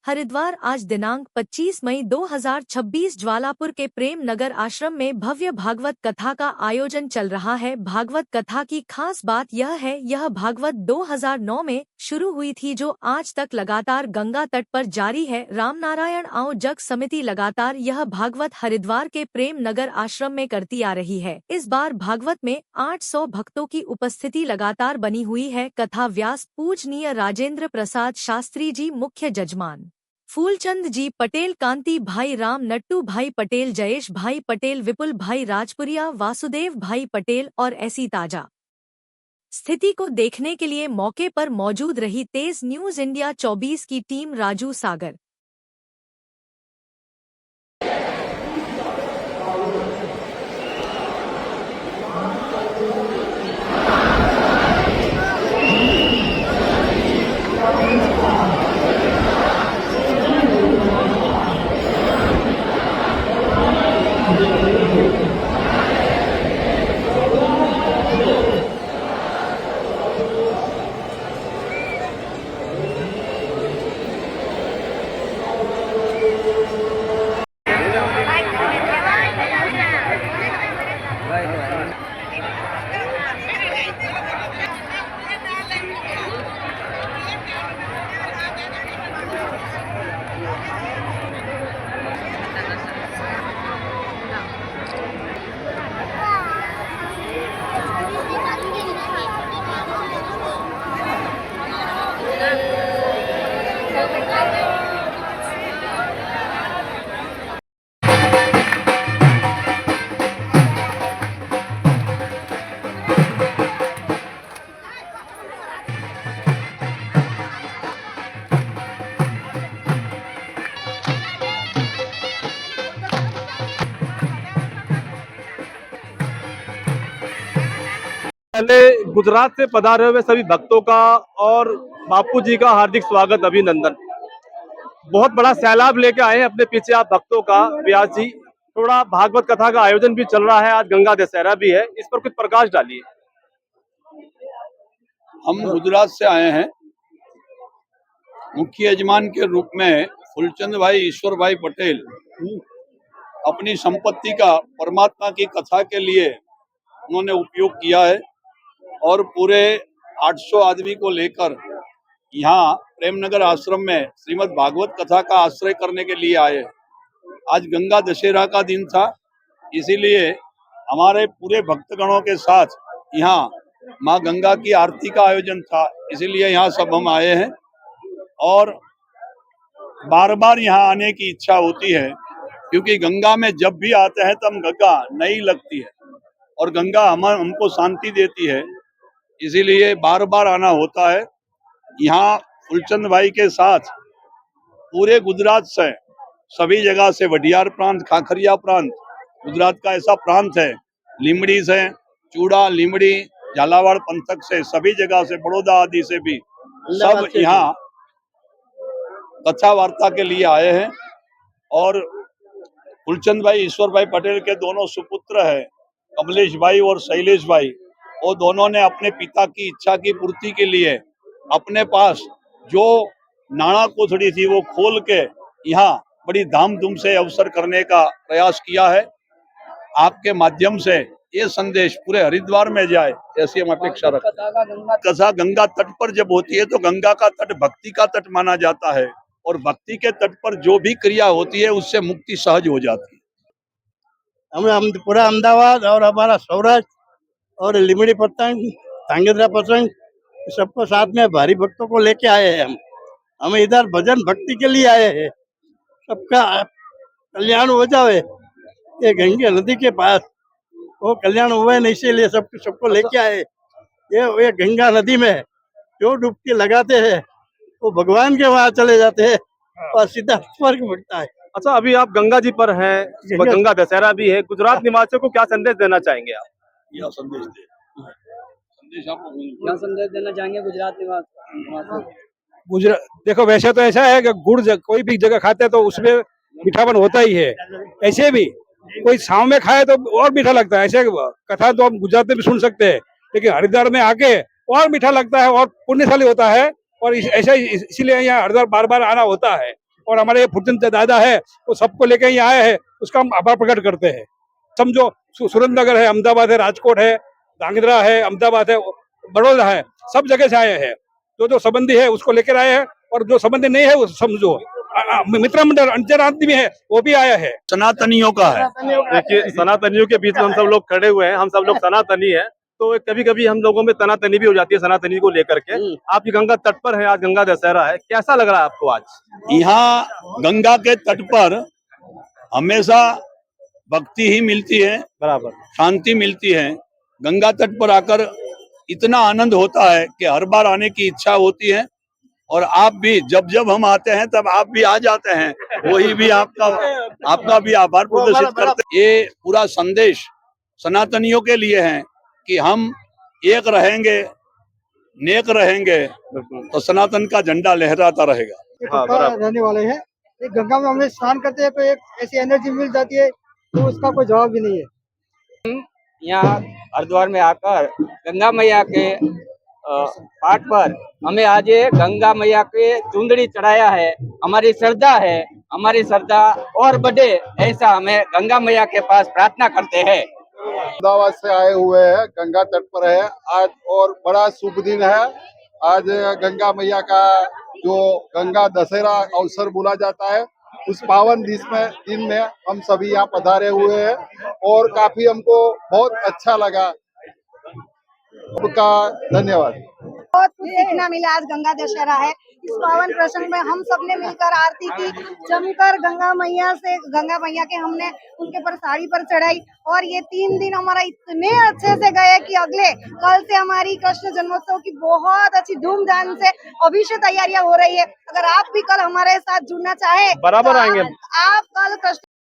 हरिद्वार आज दिनांक 25 मई 2026 ज्वालापुर के प्रेम नगर आश्रम में भव्य भागवत कथा का आयोजन चल रहा है। भागवत कथा की खास बात यह है, यह भागवत 2009 में शुरू हुई थी जो आज तक लगातार गंगा तट पर जारी है। रामनारायण आओ जग समिति लगातार यह भागवत हरिद्वार के प्रेम नगर आश्रम में करती आ रही है। इस बार भागवत में 800 भक्तों की उपस्थिति लगातार बनी हुई है। कथा व्यास पूजनीय राजेंद्र प्रसाद शास्त्री जी मुख्य जजमान, फूलचंद जी पटेल, कांति भाई राम, नट्टू भाई पटेल, जयेश भाई पटेल, विपुल भाई राजपुरिया, वासुदेव भाई पटेल और ऐसी ताजा स्थिति को देखने के लिए मौके पर मौजूद रही तेज न्यूज इंडिया 24 की टीम। राजू सागर। पहले गुजरात से पधारे हुए सभी भक्तों का और बापू जी का हार्दिक स्वागत, अभिनंदन। बहुत बड़ा सैलाब लेके आए हैं अपने पीछे आप भक्तों का। व्यास जी, थोड़ा भागवत कथा का आयोजन भी चल रहा है, आज गंगा दशहरा भी है, इस पर कुछ प्रकाश डालिए। हम गुजरात से आए हैं। मुख्य यजमान के रूप में फूलचंद भाई ईश्वर भाई पटेल अपनी संपत्ति का परमात्मा की कथा के लिए उन्होंने उपयोग किया है और पूरे 800 आदमी को लेकर यहाँ प्रेमनगर आश्रम में श्रीमद् भागवत कथा का आश्रय करने के लिए आए। आज गंगा दशहरा का दिन था, इसीलिए हमारे पूरे भक्तगणों के साथ यहाँ माँ गंगा की आरती का आयोजन था, इसीलिए यहाँ सब हम आए हैं। और बार बार यहाँ आने की इच्छा होती है, क्योंकि गंगा में जब भी आते हैं तो हम गंगा नई लगती है और गंगा हमको शांति देती है, इसीलिए बार बार आना होता है। यहाँ फूलचंद भाई के साथ पूरे गुजरात से, सभी जगह से, वडियार प्रांत, खाखरिया प्रांत, गुजरात का ऐसा प्रांत है, लीमड़ी से, चूड़ा, लीमड़ी, झालावाड़ पंथक से, सभी जगह से, बड़ौदा आदि से भी सब यहाँ कथा वार्ता के लिए आए हैं। और फूलचंद भाई ईश्वर भाई पटेल के दोनों सुपुत्र है, कमलेश भाई और शैलेश भाई, वो दोनों ने अपने पिता की इच्छा की पूर्ति के लिए अपने पास जो नाणा कोठड़ी थी वो खोल के यहाँ बड़ी धामधूम से अवसर करने का प्रयास किया है। आपके माध्यम से ये संदेश पूरे हरिद्वार में जाए, ऐसी हम अपेक्षा रखते हैं। कथा गंगा तट पर जब होती है तो गंगा का तट भक्ति का तट माना जाता है और भक्ति के तट पर जो भी क्रिया होती है उससे मुक्ति सहज हो जाती है। हम पूरा अहमदाबाद और हमारा सौराष्ट्र और लिमड़ी पतंग, धांगेद्रा पतंग, सबको साथ में भारी भक्तों को लेके आए हैं। हम इधर भजन भक्ति के लिए आए हैं, सबका कल्याण हो जाए। ये गंगा नदी के पास वो कल्याण हुआ नहीं, इसीलिए सबको लेके आए। ये गंगा नदी में जो डुबकी लगाते हैं वो भगवान के वहाँ चले जाते हैं और सीधा स्वर्ग मिलता है। अच्छा, अभी आप गंगा जी पर हैं, गंगा दशहरा भी है, गुजरात निवासियों को क्या संदेश देना चाहेंगे आप? यह संदेश क्या संदेश देना चाहेंगे गुजरात निवासी? गुजरात देखो, वैसे तो ऐसा है कि गुड़ कोई भी जगह खाते हैं तो उसमें मीठापन होता ही है। ऐसे भी कोई छाव में खाए तो और मीठा लगता है। ऐसे कथा तो हम गुजरात में भी सुन सकते हैं, लेकिन हरिद्वार में आके और मीठा लगता है और पुण्यशाली होता है। और ऐसा इसीलिए यहाँ हरिद्वार बार बार आना होता है। और हमारे फुलचंद दादा है वो सबको लेके यहाँ आए हैं, उसका हम आभार प्रकट करते हैं। समझो सुरेंद्रनगर है, अहमदाबाद है, राजकोट है, धांगध्रा है, अहमदाबाद है, बड़ौदा है, सब जगह से आए हैं। जो संबंधी है उसको लेकर आए हैं, और जो संबंधी नहीं है वो समझो मित्र मंडल अंतर आदमी है वो भी आया है। सनातनियों का है। देखिए, सनातनियों के बीच में हम सब लोग खड़े हुए हैं, हम सब लोग सनातनी हैं, तो कभी कभी हम लोगों में तनातनी भी हो जाती है सनातनी को लेकर के। आपकी गंगा तट पर है, आज गंगा दशहरा है, कैसा लग रहा है आपको आज? यहाँ गंगा के तट पर हमेशा भक्ति ही मिलती है, बराबर शांति मिलती है। गंगा तट पर आकर इतना आनंद होता है कि हर बार आने की इच्छा होती है, और आप भी जब जब हम आते हैं तब आप भी आ जाते हैं, वही भी आपका भी आभार प्रदर्शित करते हैं। ये पूरा संदेश सनातनियों के लिए है कि हम एक रहेंगे, नेक रहेंगे, तो सनातन का झंडा लहराता रहेगा। हाँ, बराबर। रहने वाले हैं, एक गंगा में हम स्नान करते हैं तो एक ऐसी एनर्जी मिल जाती है तो उसका कोई जवाब भी नहीं है। यहाँ हरिद्वार में आकर गंगा मैया के पाठ पर हमें आज ये गंगा मैया के चुंदड़ी चढ़ाया है। हमारी श्रद्धा और बढ़े, ऐसा हमें गंगा मैया के पास प्रार्थना करते हैं। अहमदाबाद से आए हुए हैं, गंगा तट पर है आज, और बड़ा शुभ दिन है आज। गंगा मैया का जो गंगा दशहरा अवसर बोला जाता है, उस पावन दिन में हम सभी यहाँ पधारे हुए हैं, और काफी हमको बहुत अच्छा लगा। आपका धन्यवाद। बहुत कुछ सीखना मिला। आज गंगा दशहरा है, इस पावन प्रसंग में हम सब ने मिलकर आरती की, जमकर गंगा मैया के हमने उनके पर साड़ी पर चढ़ाई, और ये 3 दिन हमारा इतने अच्छे से गए कि कल से हमारी कृष्ण जन्मोत्सव की बहुत अच्छी धूमधाम से अभी से तैयारियां हो रही है। अगर आप भी कल हमारे साथ जुड़ना चाहे बराबर आएंगे। आप कल कृष्ण